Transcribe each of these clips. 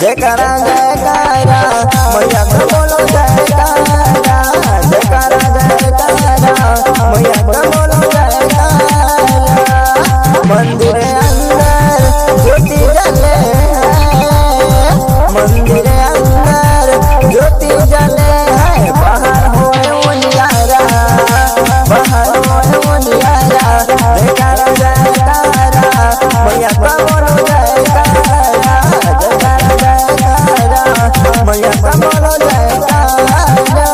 जयकारा जयकारा मैया का बोलो जयकारा, जयकारा जयकारा मैया का बोलो जयकारा। मंदिर अंदर ज्योति जले है, मंदिर अंदर ज्योति जले है, बाहर होए उनियारा, बाहर होए उनियारा। जयकारा जयकारा मैया का बोलो जयकारा, जयकारा जयकारा मैया का बोलो जयकारा।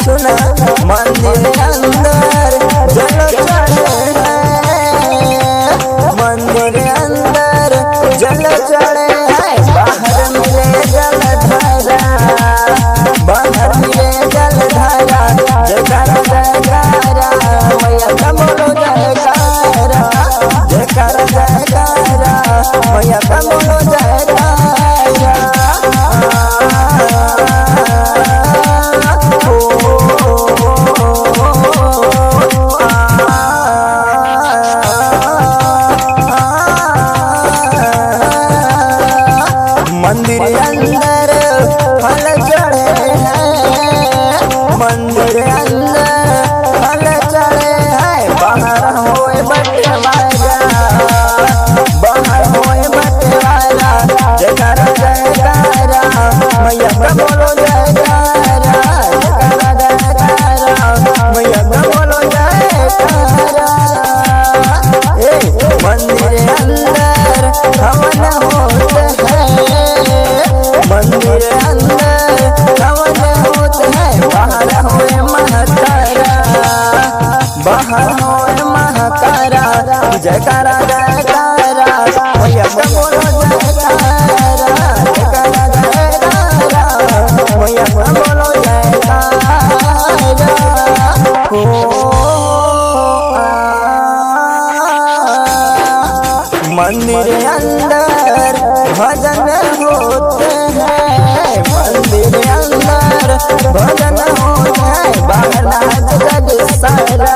सुना मंदिर अंदर जल चढ़े है, मंदिर अंदर जल चढ़े है, बाहर मिले जल धारा, बाहर मिले जल धारा। जयकारा जयकारा मैया का बोलो जयकारा, जयकारा जयकारा मैया का बोलो जयकारा। मंदिर अंदर फल चढ़े हैं, मंदिर अंदर फल चढ़े हैं, बाहर होए बटवारा, बाहर होए बटवारा। जयकारा जयकारा मैया का बोलो जयकारा, जयकारा जयकारा मैया का बोलो जयकारा। मंदिर अंदर हवन होते हैं, मंदिर अंदर हवन होते हैं, बाहर होए महकारा, बाहर होए महकारा। जयकारा जयकारा मैया का बोलो जयकारा, जयकारा जयकारा मैया का बोलो जयकारा। मंदिर अंदर भजन होते हैं, मंदिर अंदर भजन होते हैं, बाहर नाच जग सारा।